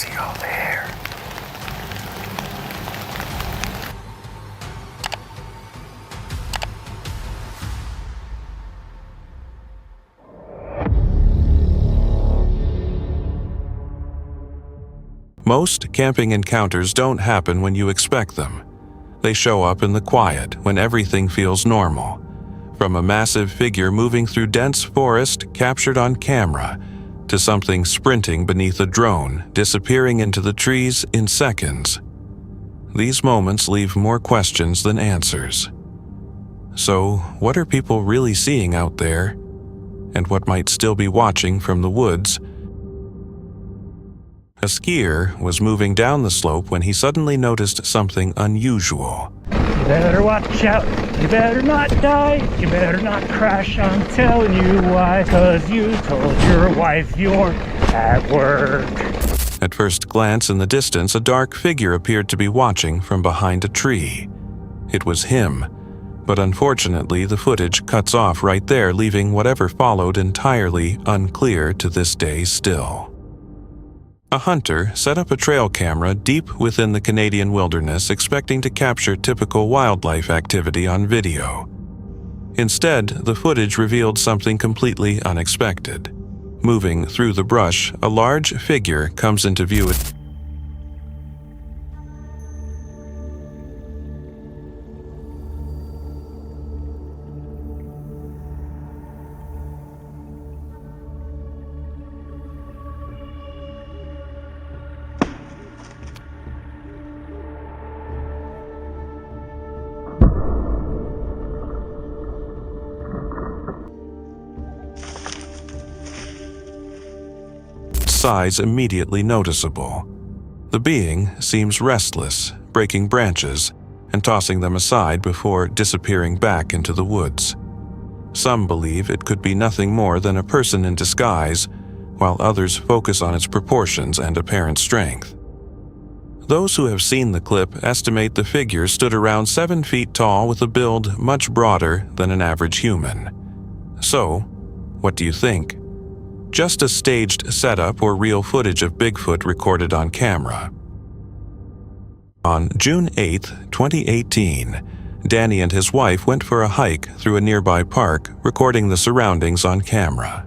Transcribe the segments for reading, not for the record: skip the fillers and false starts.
see all the hair. Most camping encounters don't happen when you expect them. They show up in the quiet when everything feels normal. From a massive figure moving through dense forest captured on camera, to something sprinting beneath a drone, disappearing into the trees in seconds. These moments leave more questions than answers. So, what are people really seeing out there? And what might still be watching from the woods? A skier was moving down the slope when he suddenly noticed something unusual. You better watch out, you better not die, you better not crash, I'm telling you why, 'cause you told your wife you're at work. At first glance in the distance, a dark figure appeared to be watching from behind a tree. It was him, but unfortunately the footage cuts off right there, leaving whatever followed entirely unclear to this day still. A hunter set up a trail camera deep within the Canadian wilderness, expecting to capture typical wildlife activity on video. Instead, the footage revealed something completely unexpected. Moving through the brush, a large figure comes into view. Size immediately noticeable. The being seems restless, breaking branches and tossing them aside before disappearing back into the woods. Some believe it could be nothing more than a person in disguise, while others focus on its proportions and apparent strength. Those who have seen the clip estimate the figure stood around 7 feet tall with a build much broader than an average human. So, what do you think? Just a staged setup or real footage of Bigfoot recorded on camera? On June 8, 2018, Danny and his wife went for a hike through a nearby park, recording the surroundings on camera.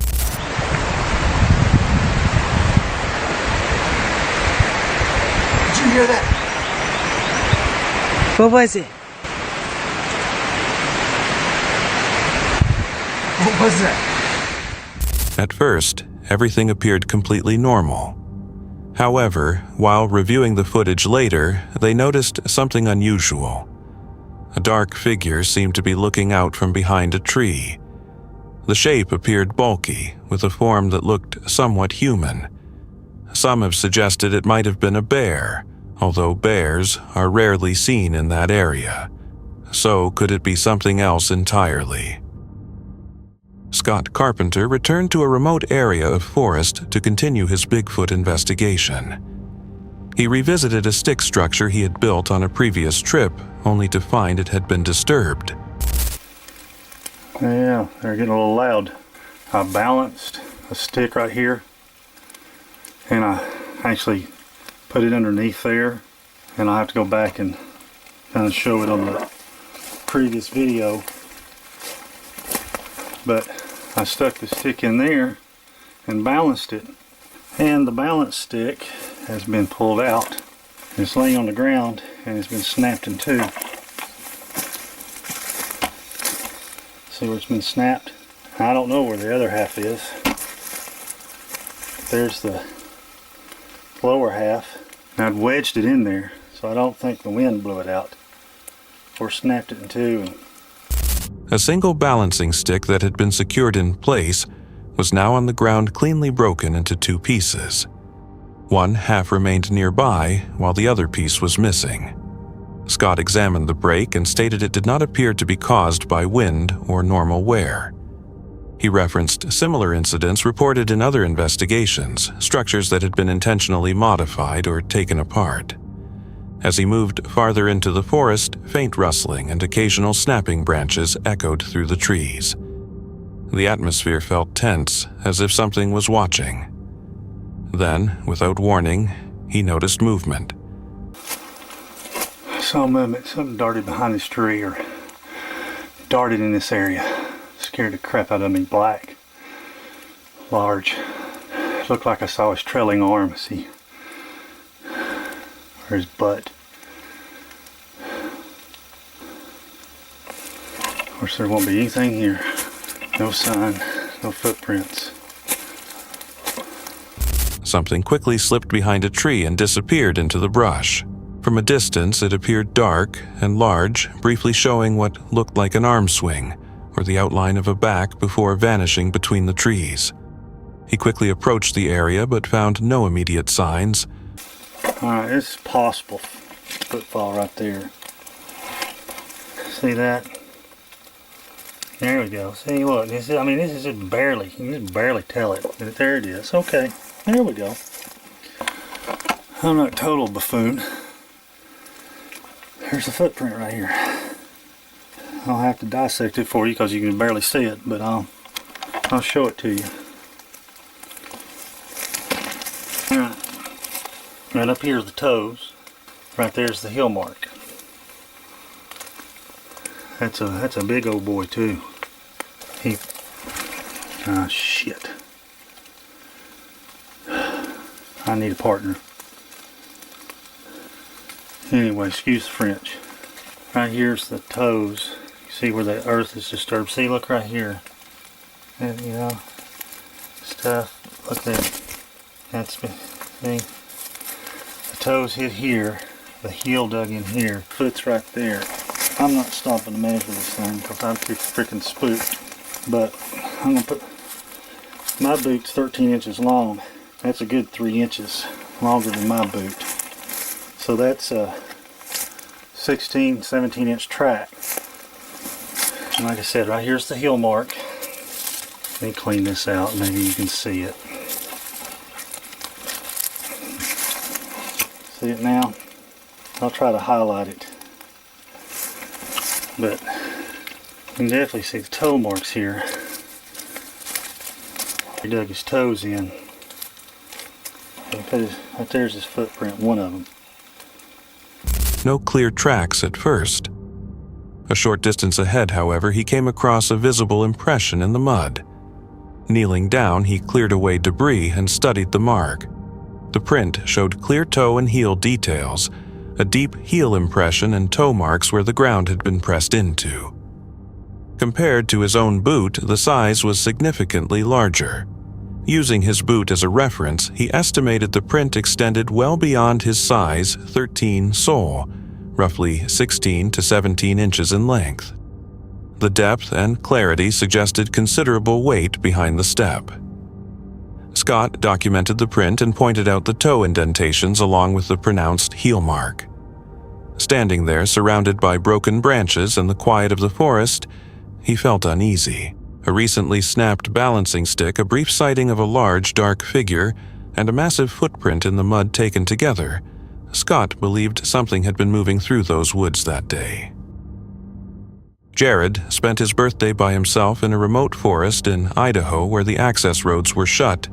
Did you hear that? What was it? What was that? At first, everything appeared completely normal. However, while reviewing the footage later, they noticed something unusual. A dark figure seemed to be looking out from behind a tree. The shape appeared bulky, with a form that looked somewhat human. Some have suggested it might have been a bear, although bears are rarely seen in that area. So could it be something else entirely? Scott Carpenter returned to a remote area of forest to continue his Bigfoot investigation. He revisited a stick structure he had built on a previous trip, only to find it had been disturbed. Yeah, they're getting a little loud. I balanced a stick right here, and I actually put it underneath there, and I'll have to go back and kind of show it on the previous video. But I stuck the stick in there and balanced it, and the balance stick has been pulled out. It's laying on the ground and it's been snapped in two. See where it's been snapped? I don't know where the other half is. There's the lower half. And I'd wedged it in there, so I don't think the wind blew it out or snapped it in two. A single balancing stick that had been secured in place was now on the ground, cleanly broken into 2 pieces. One half remained nearby, while the other piece was missing. Scott examined the break and stated it did not appear to be caused by wind or normal wear. He referenced similar incidents reported in other investigations, structures that had been intentionally modified or taken apart. As he moved farther into the forest, faint rustling and occasional snapping branches echoed through the trees. The atmosphere felt tense, as if something was watching. Then, without warning, he noticed movement. I saw movement. Something darted behind this tree or darted in this area. Scared the crap out of me. Black. Large. Looked like I saw his trailing arm. See? Or his butt. Of course, there won't be anything here. No sign. No footprints. Something quickly slipped behind a tree and disappeared into the brush. From a distance, it appeared dark and large, briefly showing what looked like an arm swing or the outline of a back before vanishing between the trees. He quickly approached the area but found no immediate signs. Alright, it's possible footfall right there. See that? There we go. See, look, this is just barely, you can just barely tell it. There it is. Okay, there we go. I'm not a total buffoon. There's a footprint right here. I'll have to dissect it for you because you can barely see it, but I'll show it to you. Alright. Right up here are the toes. Right there's the heel mark. That's a big old boy too. Ah, shit. I need a partner. Anyway, excuse the French. Right here's the toes. You see where the earth is disturbed. See, look right here. And, you know, stuff. Look there. That's me. See? The toes hit here. The heel dug in here. Foot's right there. I'm not stopping to measure this thing because I'm too freaking spooked. But I'm going to put... My boot's 13 inches long. That's a good 3 inches longer than my boot. So that's a 16, 17 inch track. And like I said, right here's the heel mark. Let me clean this out, maybe you can see it. See it now? I'll try to highlight it. But you can definitely see the toe marks here. He dug his toes in. Right there's his footprint, one of them. No clear tracks at first. A short distance ahead, however, he came across a visible impression in the mud. Kneeling down, he cleared away debris and studied the mark. The print showed clear toe and heel details, a deep heel impression and toe marks where the ground had been pressed into. Compared to his own boot, the size was significantly larger. Using his boot as a reference, he estimated the print extended well beyond his size 13 sole, roughly 16 to 17 inches in length. The depth and clarity suggested considerable weight behind the step. Scott documented the print and pointed out the toe indentations along with the pronounced heel mark. Standing there, surrounded by broken branches and the quiet of the forest, he felt uneasy. A recently snapped balancing stick, a brief sighting of a large, dark figure, and a massive footprint in the mud taken together, Scott believed something had been moving through those woods that day. Jared spent his birthday by himself in a remote forest in Idaho where the access roads were shut,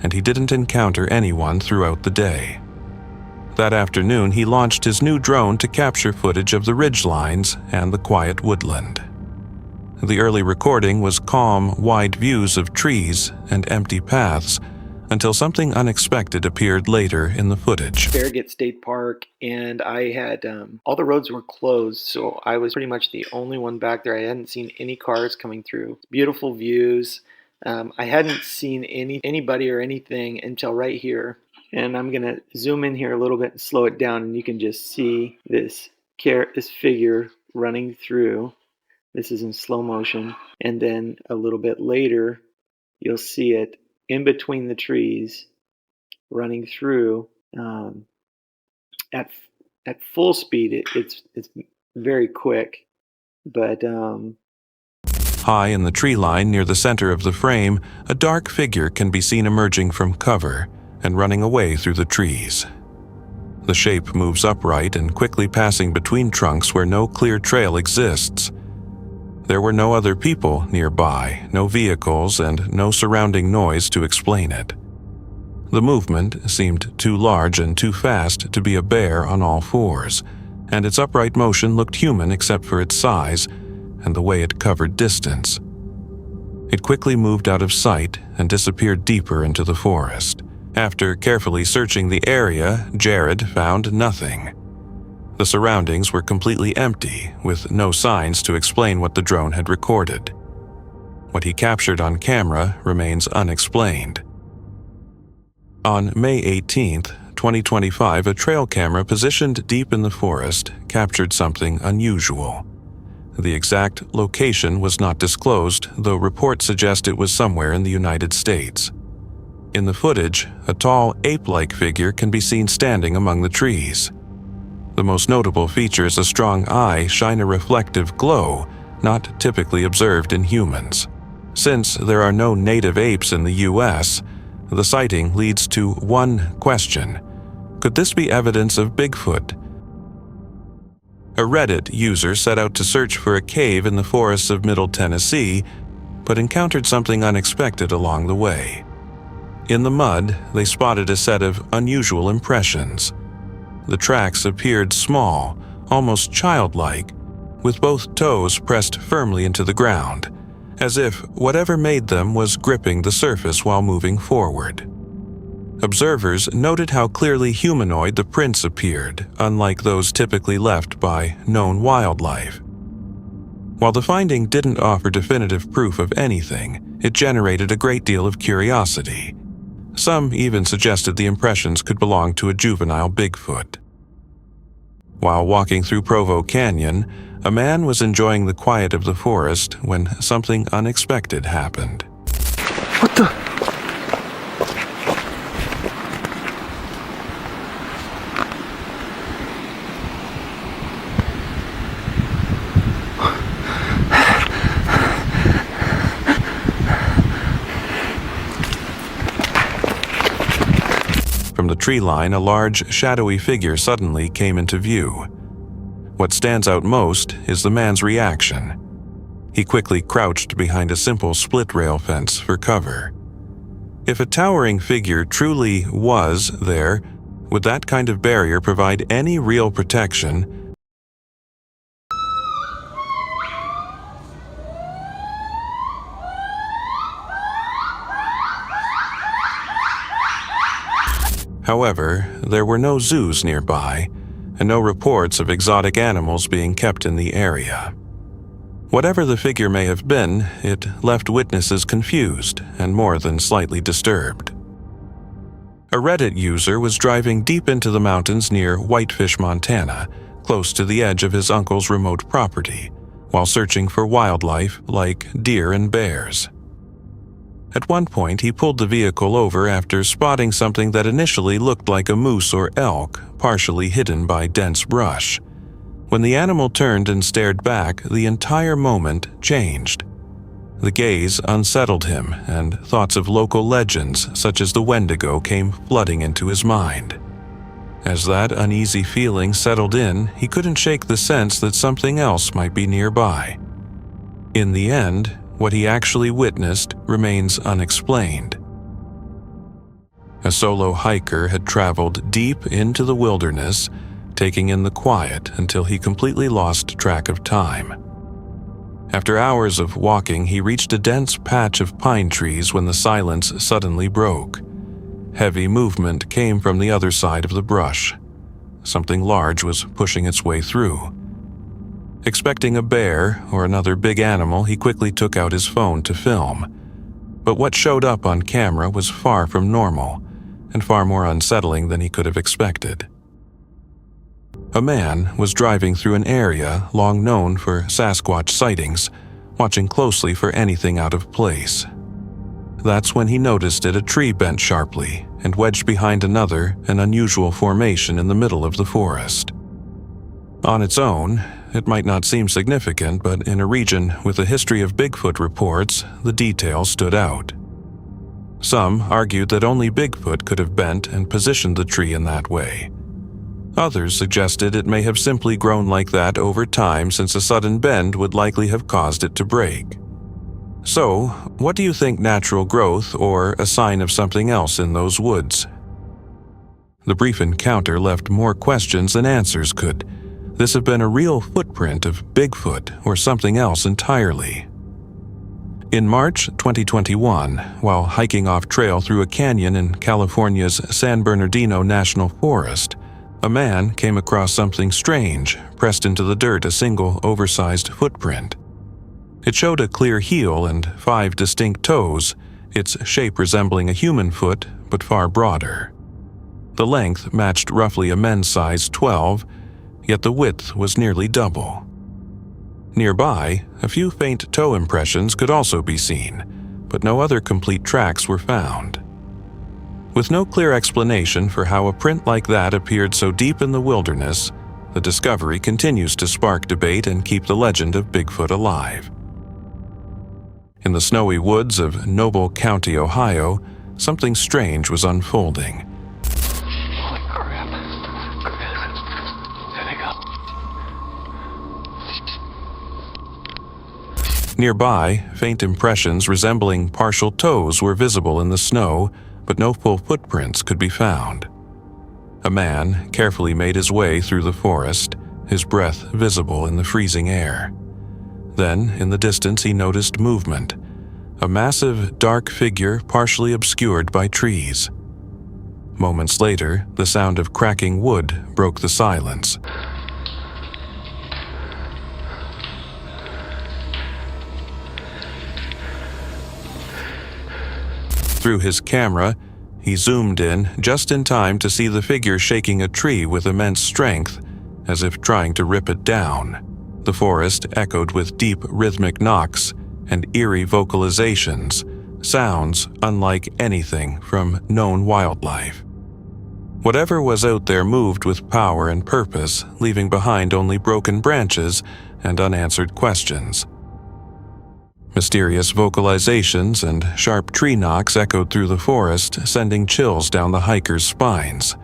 and he didn't encounter anyone throughout the day. That afternoon, he launched his new drone to capture footage of the ridgelines and the quiet woodland. The early recording was calm, wide views of trees and empty paths, until something unexpected appeared later in the footage. Farragut State Park, and I had all the roads were closed, so I was pretty much the only one back there. I hadn't seen any cars coming through. Beautiful views. I hadn't seen anybody or anything until right here. And I'm gonna zoom in here a little bit and slow it down, and you can just see this figure running through. This is in slow motion, and then a little bit later, you'll see it in between the trees, running through at full speed. It's very quick, but high in the tree line near the center of the frame, a dark figure can be seen emerging from cover and running away through the trees. The shape moves upright and quickly passing between trunks where no clear trail exists. There were no other people nearby, no vehicles, and no surrounding noise to explain it. The movement seemed too large and too fast to be a bear on all fours, and its upright motion looked human except for its size and the way it covered distance. It quickly moved out of sight and disappeared deeper into the forest. After carefully searching the area, Jared found nothing. The surroundings were completely empty, with no signs to explain what the drone had recorded. What he captured on camera remains unexplained. On May 18, 2025, a trail camera positioned deep in the forest captured something unusual. The exact location was not disclosed, though reports suggest it was somewhere in the United States. In the footage, a tall, ape-like figure can be seen standing among the trees. The most notable features: a strong eye shine a reflective glow, not typically observed in humans. Since there are no native apes in the US, the sighting leads to one question: could this be evidence of Bigfoot? A Reddit user set out to search for a cave in the forests of Middle Tennessee, but encountered something unexpected along the way. In the mud, they spotted a set of unusual impressions. The tracks appeared small, almost childlike, with both toes pressed firmly into the ground, as if whatever made them was gripping the surface while moving forward. Observers noted how clearly humanoid the prints appeared, unlike those typically left by known wildlife. While the finding didn't offer definitive proof of anything, it generated a great deal of curiosity. Some even suggested the impressions could belong to a juvenile Bigfoot. While walking through Provo Canyon, a man was enjoying the quiet of the forest when something unexpected happened. What the? From the tree line, a large, shadowy figure suddenly came into view. What stands out most is the man's reaction. He quickly crouched behind a simple split-rail fence for cover. If a towering figure truly was there, would that kind of barrier provide any real protection? However, there were no zoos nearby, and no reports of exotic animals being kept in the area. Whatever the figure may have been, it left witnesses confused and more than slightly disturbed. A Reddit user was driving deep into the mountains near Whitefish, Montana, close to the edge of his uncle's remote property, while searching for wildlife like deer and bears. At one point, he pulled the vehicle over after spotting something that initially looked like a moose or elk, partially hidden by dense brush. When the animal turned and stared back, the entire moment changed. The gaze unsettled him, and thoughts of local legends such as the Wendigo came flooding into his mind. As that uneasy feeling settled in, he couldn't shake the sense that something else might be nearby. In the end, what he actually witnessed remains unexplained. A solo hiker had traveled deep into the wilderness, taking in the quiet until he completely lost track of time. After hours of walking, he reached a dense patch of pine trees when the silence suddenly broke. Heavy movement came from the other side of the brush. Something large was pushing its way through. Expecting a bear or another big animal, he quickly took out his phone to film. But what showed up on camera was far from normal, and far more unsettling than he could have expected. A man was driving through an area long known for Sasquatch sightings, watching closely for anything out of place. That's when he noticed a tree bent sharply and wedged behind another, an unusual formation in the middle of the forest. On its own, it might not seem significant, but in a region with a history of Bigfoot reports, the detail stood out. Some argued that only Bigfoot could have bent and positioned the tree in that way. Others suggested it may have simply grown like that over time, since a sudden bend would likely have caused it to break. So, What do you think natural growth or a sign of something else in those woods? The brief encounter left more questions than answers. Could this have been a real footprint of Bigfoot or something else entirely? In March 2021, while hiking off trail through a canyon in California's San Bernardino National Forest, a man came across something strange pressed into the dirt, a single oversized footprint. It showed a clear heel and 5 distinct toes, its shape resembling a human foot but far broader. The length matched roughly a men's size 12, yet the width was nearly double. Nearby, a few faint toe impressions could also be seen, but no other complete tracks were found. With no clear explanation for how a print like that appeared so deep in the wilderness, the discovery continues to spark debate and keep the legend of Bigfoot alive. In the snowy woods of Noble County, Ohio, something strange was unfolding. Holy crap. There they go. Nearby, faint impressions resembling partial toes were visible in the snow, but no full footprints could be found. A man carefully made his way through the forest, his breath visible in the freezing air. Then, in the distance, he noticed movement, a massive, dark figure partially obscured by trees. Moments later, the sound of cracking wood broke the silence. Through his camera, he zoomed in just in time to see the figure shaking a tree with immense strength, as if trying to rip it down. The forest echoed with deep rhythmic knocks and eerie vocalizations, sounds unlike anything from known wildlife. Whatever was out there moved with power and purpose, leaving behind only broken branches and unanswered questions. Mysterious vocalizations and sharp tree knocks echoed through the forest, sending chills down the hikers' spines.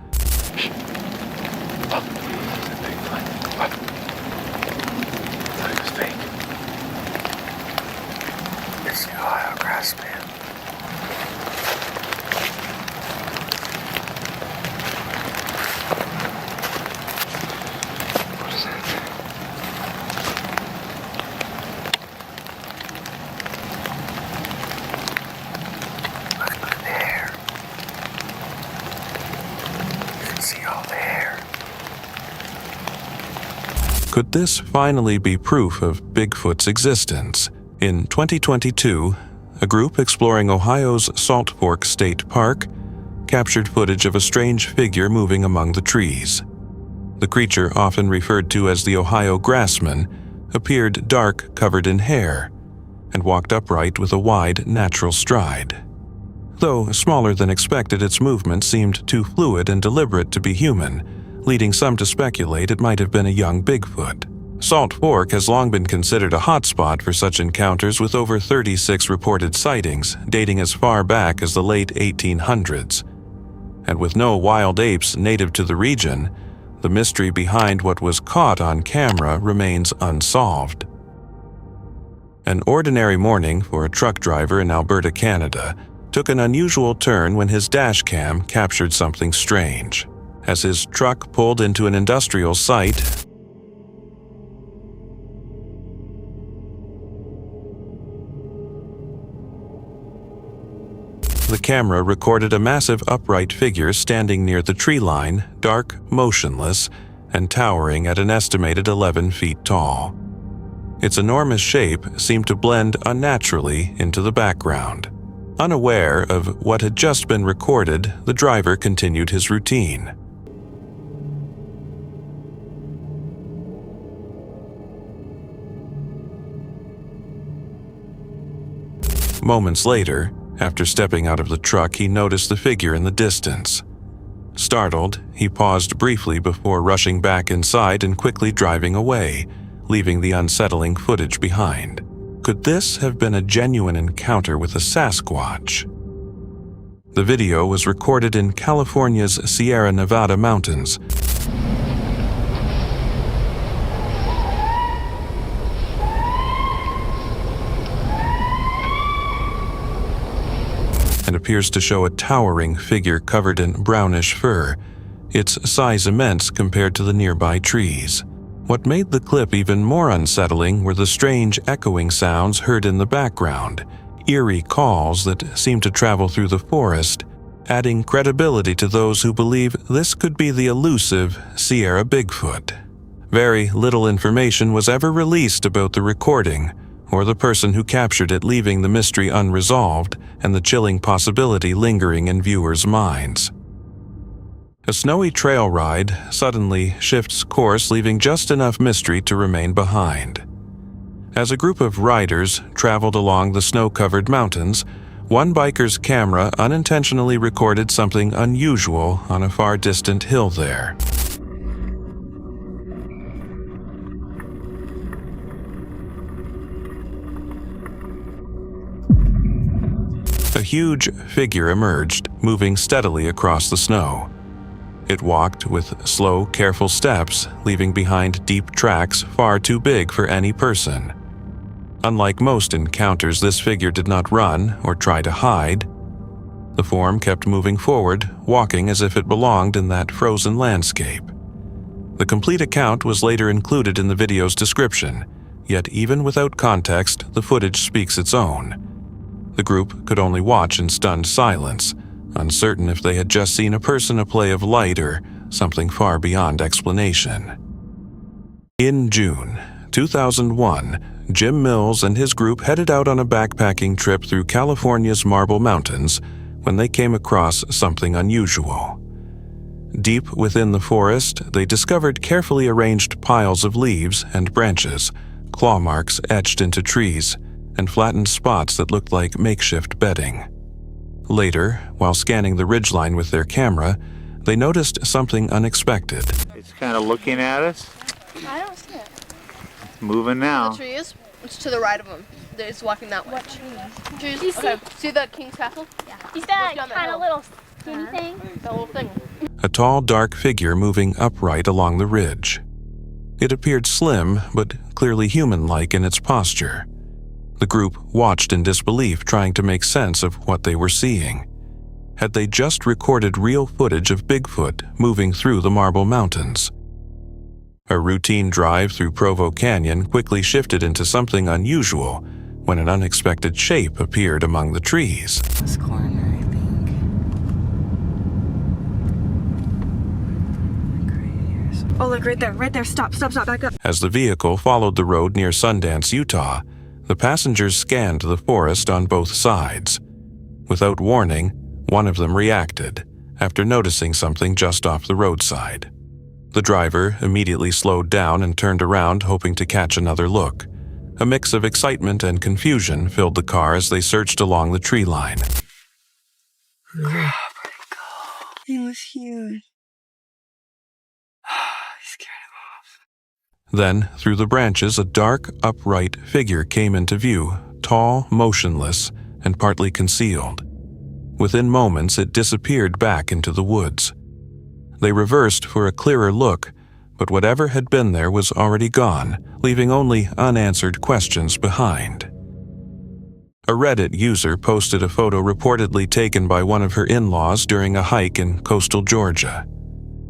It's the Ohio grass, man. What is that? Look at the hair. You can see all the hair. Could this finally be proof of Bigfoot's existence? In 2022, a group exploring Ohio's Salt Fork State Park captured footage of a strange figure moving among the trees. The creature, often referred to as the Ohio Grassman, appeared dark, covered in hair, and walked upright with a wide, natural stride. Though smaller than expected, its movement seemed too fluid and deliberate to be human, leading some to speculate it might have been a young Bigfoot. Salt Fork has long been considered a hotspot for such encounters, with over 36 reported sightings dating as far back as the late 1800s. And with no wild apes native to the region, the mystery behind what was caught on camera remains unsolved. An ordinary morning for a truck driver in Alberta, Canada, took an unusual turn when his dashcam captured something strange. As his truck pulled into an industrial site, the camera recorded a massive upright figure standing near the tree line, dark, motionless, and towering at an estimated 11 feet tall. Its enormous shape seemed to blend unnaturally into the background. Unaware of what had just been recorded, the driver continued his routine. Moments later, after stepping out of the truck, he noticed the figure in the distance. Startled, he paused briefly before rushing back inside and quickly driving away, leaving the unsettling footage behind. Could this have been a genuine encounter with a Sasquatch? The video was recorded in California's Sierra Nevada mountains. and appears to show a towering figure covered in brownish fur, its size immense compared to the nearby trees. What made the clip even more unsettling were the strange echoing sounds heard in the background, eerie calls that seemed to travel through the forest, adding credibility to those who believe this could be the elusive Sierra Bigfoot. Very little information was ever released about the recording, or the person who captured it, leaving the mystery unresolved and the chilling possibility lingering in viewers' minds. A snowy trail ride suddenly shifts course, leaving just enough mystery to remain behind. As a group of riders traveled along the snow-covered mountains, one biker's camera unintentionally recorded something unusual on a far distant hill there. A huge figure emerged, moving steadily across the snow. It walked with slow, careful steps, leaving behind deep tracks far too big for any person. Unlike most encounters, this figure did not run or try to hide. The form kept moving forward, walking as if it belonged in that frozen landscape. The complete account was later included in the video's description, yet even without context, the footage speaks its own. The group could only watch in stunned silence, uncertain if they had just seen a person, a play of light, or something far beyond explanation. In June 2001, Jim Mills and his group headed out on a backpacking trip through California's Marble Mountains when they came across something unusual. Deep within the forest, they discovered carefully arranged piles of leaves and branches, claw marks etched into trees, and flattened spots that looked like makeshift bedding. Later, while scanning the ridgeline with their camera, they noticed something unexpected. It's kind of looking at us. I don't see it. It's moving now. The tree is? It's to the right of him. It's walking that way. What tree? Trees. You see? Okay. See the King's Castle? Yeah. Is that Look down that kind of hill. little skinny thing? That little thing. A tall, dark figure moving upright along the ridge. It appeared slim, but clearly human-like in its posture. The group watched in disbelief, trying to make sense of what they were seeing. Had they just recorded real footage of Bigfoot moving through the Marble Mountains? A routine drive through Provo Canyon quickly shifted into something unusual when an unexpected shape appeared among the trees. This corner, I think. Like right here. Oh, look, right there. Stop, back up. As the vehicle followed the road near Sundance, Utah, the passengers scanned the forest on both sides. Without warning, one of them reacted after noticing something just off the roadside. The driver immediately slowed down and turned around, hoping to catch another look. A mix of excitement and confusion filled the car as they searched along the tree line. He was huge. I scared him off. Then, through the branches, a dark, upright figure came into view, tall, motionless, and partly concealed. Within moments, it disappeared back into the woods. They reversed for a clearer look, but whatever had been there was already gone, leaving only unanswered questions behind. A Reddit user posted a photo reportedly taken by one of her in-laws during a hike in coastal Georgia.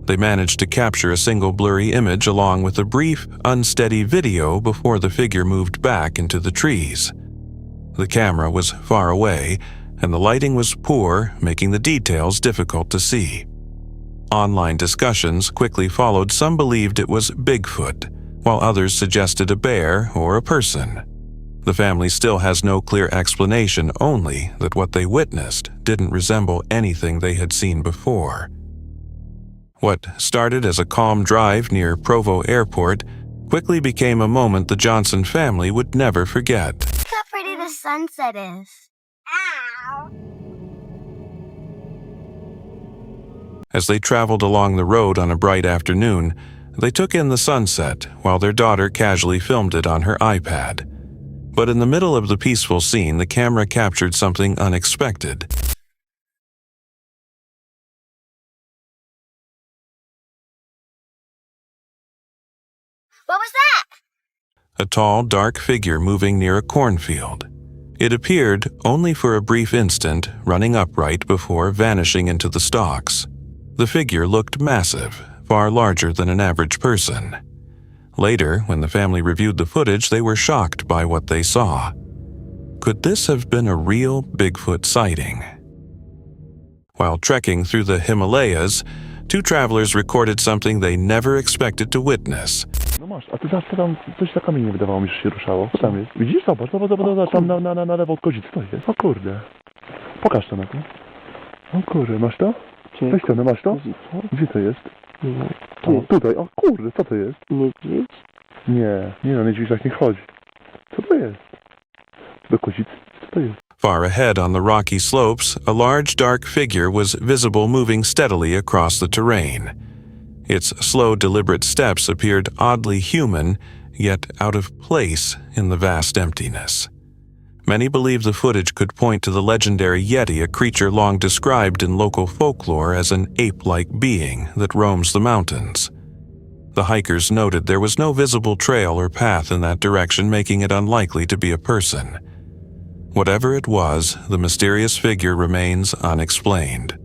They managed to capture a single blurry image along with a brief, unsteady video before the figure moved back into the trees. The camera was far away, and the lighting was poor, making the details difficult to see. Online discussions quickly followed. Some believed it was Bigfoot, while others suggested a bear or a person. The family still has no clear explanation, only that what they witnessed didn't resemble anything they had seen before. What started as a calm drive near Provo Airport quickly became a moment the Johnson family would never forget. Look how pretty the sunset is. Ow! As they traveled along the road on a bright afternoon, they took in the sunset while their daughter casually filmed it on her iPad. But in the middle of the peaceful scene, the camera captured something unexpected. What was that? A tall, dark figure moving near a cornfield. It appeared only for a brief instant, running upright before vanishing into the stalks. The figure looked massive, far larger than an average person. Later, when the family reviewed the footage, they were shocked by what they saw. Could this have been a real Bigfoot sighting? While trekking through the Himalayas, two travelers recorded something they never expected to witness. No masz, a ty zawsze tam coś za kamieniem wydawało mi się ruszało. Co tam jest? Widzisz? Zobacz, tam na lewo od kozicy to jest. O kurde. Pokaż to na to. O kurde, masz to? Weź to, no masz to? Gdzie to jest? O, tutaj, o kurde, co to jest? Niedźwiedź? Nie, no niedźwiedź tak nie chodzi. Co to jest? Do kozicy, co to jest? Far ahead on the rocky slopes, a large dark figure was visible moving steadily across the terrain. Its slow, deliberate steps appeared oddly human, yet out of place in the vast emptiness. Many believe the footage could point to the legendary Yeti, a creature long described in local folklore as an ape-like being that roams the mountains. The hikers noted there was no visible trail or path in that direction, making it unlikely to be a person. Whatever it was, the mysterious figure remains unexplained.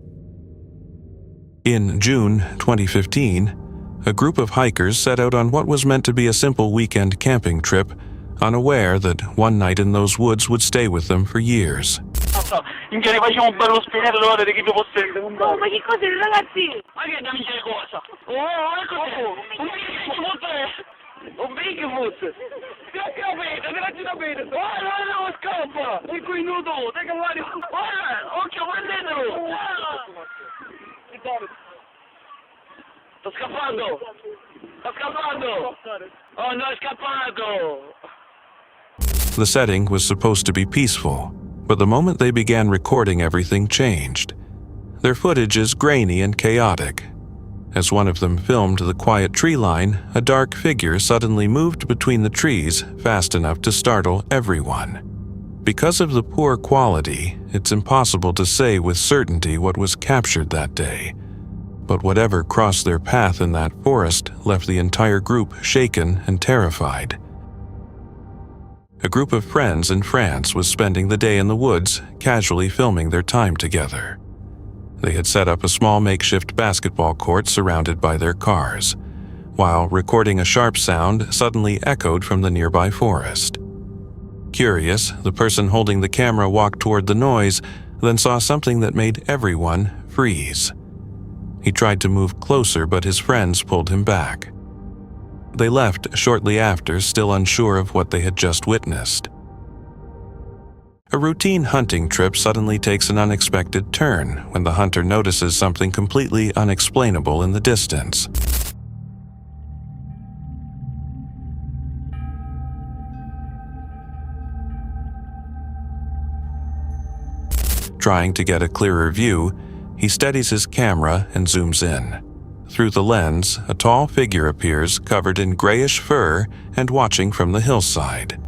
In June 2015, a group of hikers set out on what was meant to be a simple weekend camping trip, unaware that one night in those woods would stay with them for years. In che facciamo un bello spiegatore di chi può essere. Oh, ma che cos'è, ragazzi? Ma che dammi c'è cosa? Oh, ecco un Bigfoot! Un Bigfoot! Ti ho capito, ti ho capito! Guarda, no, scappa! E qui nudo, te che guardi! Guarda, occhio, prendetelo! Sto scappando! Sto scappando! Oh, no, è scappato! The setting was supposed to be peaceful, but the moment they began recording, everything changed. Their footage is grainy and chaotic. As one of them filmed the quiet tree line, a dark figure suddenly moved between the trees fast enough to startle everyone. Because of the poor quality, it's impossible to say with certainty what was captured that day. But whatever crossed their path in that forest left the entire group shaken and terrified. A group of friends in France was spending the day in the woods, casually filming their time together. They had set up a small makeshift basketball court surrounded by their cars, while recording a sharp sound suddenly echoed from the nearby forest. Curious, the person holding the camera walked toward the noise, then saw something that made everyone freeze. He tried to move closer, but his friends pulled him back. They left shortly after, still unsure of what they had just witnessed. A routine hunting trip suddenly takes an unexpected turn when the hunter notices something completely unexplainable in the distance. Trying to get a clearer view, he steadies his camera and zooms in. Through the lens, a tall figure appears covered in grayish fur and watching from the hillside.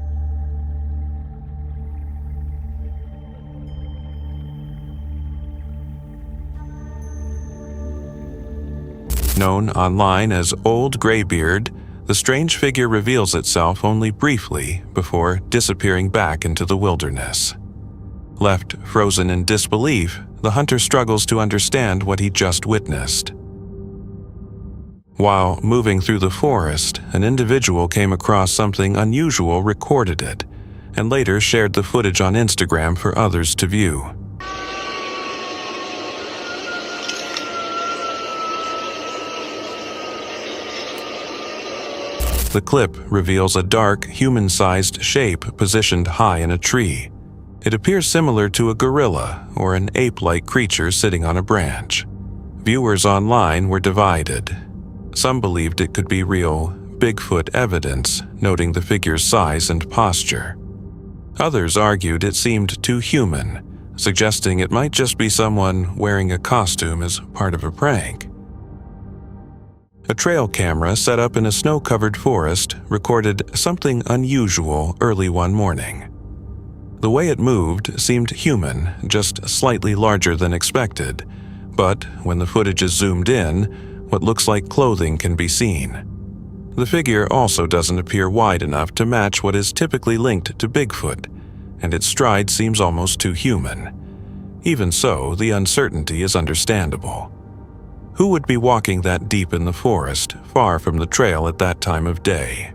Known online as Old Graybeard, the strange figure reveals itself only briefly before disappearing back into the wilderness. Left frozen in disbelief, the hunter struggles to understand what he just witnessed. While moving through the forest, an individual came across something unusual, recorded it, and later shared the footage on Instagram for others to view. The clip reveals a dark, human-sized shape positioned high in a tree. It appears similar to a gorilla or an ape-like creature sitting on a branch. Viewers online were divided. Some believed it could be real Bigfoot evidence, noting the figure's size and posture. Others argued it seemed too human, suggesting it might just be someone wearing a costume as part of a prank. A trail camera set up in a snow-covered forest recorded something unusual early one morning. The way it moved seemed human, just slightly larger than expected, but when the footage is zoomed in, what looks like clothing can be seen. The figure also doesn't appear wide enough to match what is typically linked to Bigfoot, and its stride seems almost too human. Even so, the uncertainty is understandable. Who would be walking that deep in the forest, far from the trail at that time of day?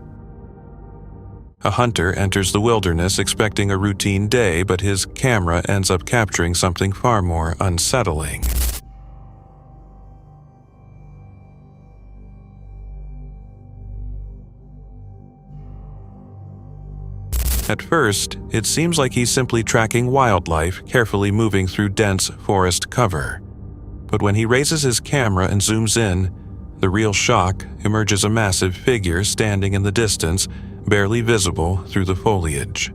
A hunter enters the wilderness expecting a routine day, but his camera ends up capturing something far more unsettling. At first, it seems like he's simply tracking wildlife carefully moving through dense forest cover. But when he raises his camera and zooms in, the real shock emerges: a massive figure standing in the distance, barely visible through the foliage.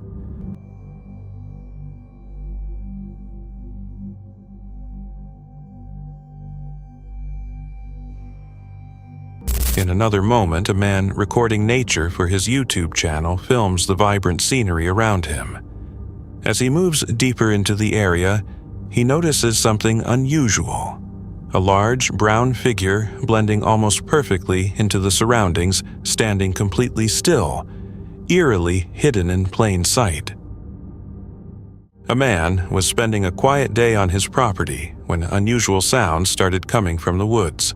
In another moment, a man recording nature for his YouTube channel films the vibrant scenery around him. As he moves deeper into the area, he notices something unusual. A large, brown figure blending almost perfectly into the surroundings, standing completely still, eerily hidden in plain sight. A man was spending a quiet day on his property when unusual sounds started coming from the woods.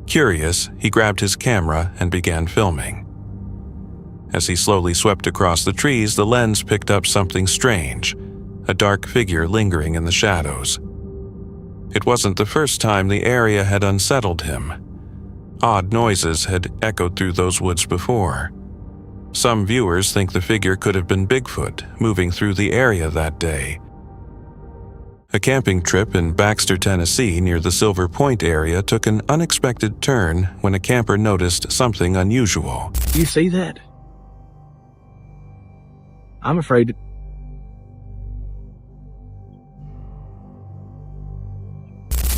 Curious, he grabbed his camera and began filming. As he slowly swept across the trees, the lens picked up something strange, a dark figure lingering in the shadows. It wasn't the first time the area had unsettled him. Odd noises had echoed through those woods before. Some viewers think the figure could have been Bigfoot moving through the area that day. A camping trip in Baxter, Tennessee, near the Silver Point area, took an unexpected turn when a camper noticed something unusual. You see that? I'm afraid.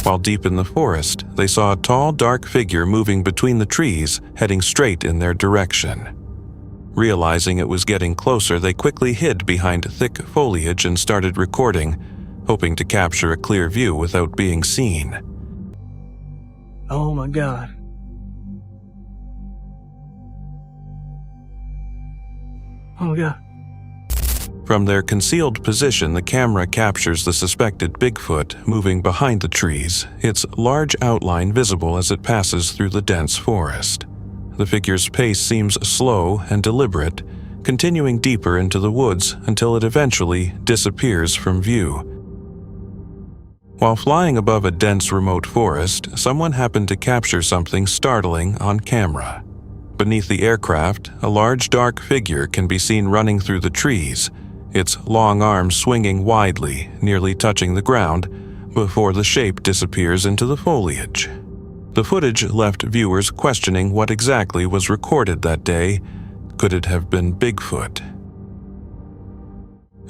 While deep in the forest, they saw a tall, dark figure moving between the trees, heading straight in their direction. Realizing it was getting closer, they quickly hid behind thick foliage and started recording, hoping to capture a clear view without being seen. Oh my God. Oh my God. From their concealed position, the camera captures the suspected Bigfoot moving behind the trees, its large outline visible as it passes through the dense forest. The figure's pace seems slow and deliberate, continuing deeper into the woods until it eventually disappears from view. While flying above a dense remote forest, someone happened to capture something startling on camera. Beneath the aircraft, a large dark figure can be seen running through the trees, its long arms swinging widely, nearly touching the ground, before the shape disappears into the foliage. The footage left viewers questioning what exactly was recorded that day. Could it have been Bigfoot?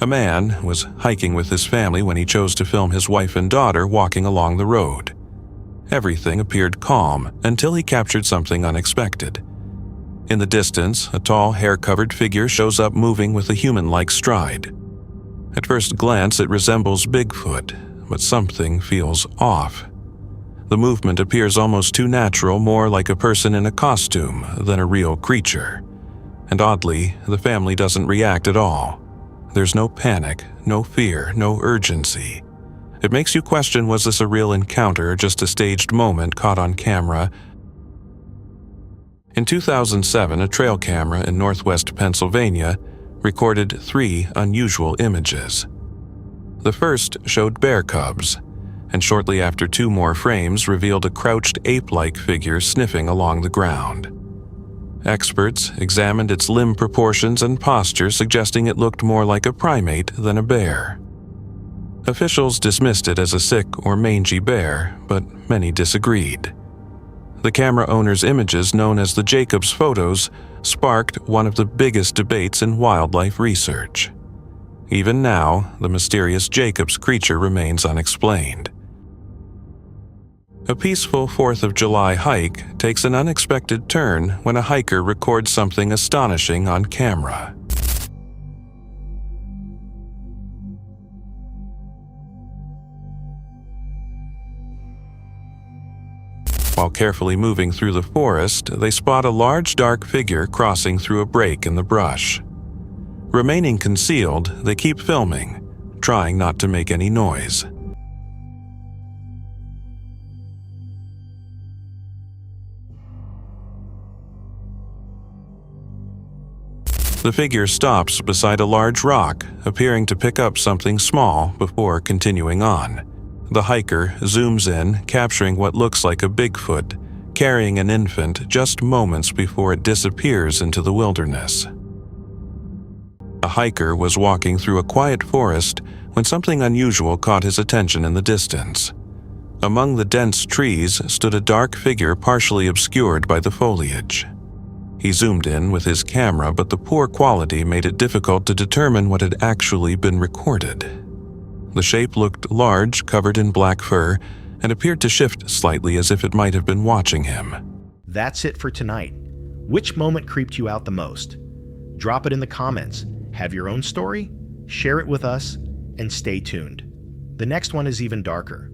A man was hiking with his family when he chose to film his wife and daughter walking along the road. Everything appeared calm until he captured something unexpected. In the distance, a tall, hair-covered figure shows up moving with a human-like stride. At first glance, it resembles Bigfoot, but something feels off. The movement appears almost too natural, more like a person in a costume than a real creature. And oddly, the family doesn't react at all. There's no panic, no fear, no urgency. It makes you question, was this a real encounter or just a staged moment caught on camera? In 2007, a trail camera in northwest Pennsylvania recorded 3 unusual images. The first showed bear cubs, and shortly after 2 more frames revealed a crouched ape-like figure sniffing along the ground. Experts examined its limb proportions and posture, suggesting it looked more like a primate than a bear. Officials dismissed it as a sick or mangy bear, but many disagreed. The camera owner's images, known as the Jacobs photos, sparked one of the biggest debates in wildlife research. Even now, the mysterious Jacobs creature remains unexplained. A peaceful 4th of July hike takes an unexpected turn when a hiker records something astonishing on camera. While carefully moving through the forest, they spot a large dark figure crossing through a break in the brush. Remaining concealed, they keep filming, trying not to make any noise. The figure stops beside a large rock, appearing to pick up something small before continuing on. The hiker zooms in, capturing what looks like a Bigfoot, carrying an infant just moments before it disappears into the wilderness. A hiker was walking through a quiet forest when something unusual caught his attention in the distance. Among the dense trees stood a dark figure partially obscured by the foliage. He zoomed in with his camera, but the poor quality made it difficult to determine what had actually been recorded. The shape looked large, covered in black fur, and appeared to shift slightly as if it might have been watching him. That's it for tonight. Which moment creeped you out the most? Drop it in the comments. Have your own story? Share it with us, and stay tuned. The next one is even darker.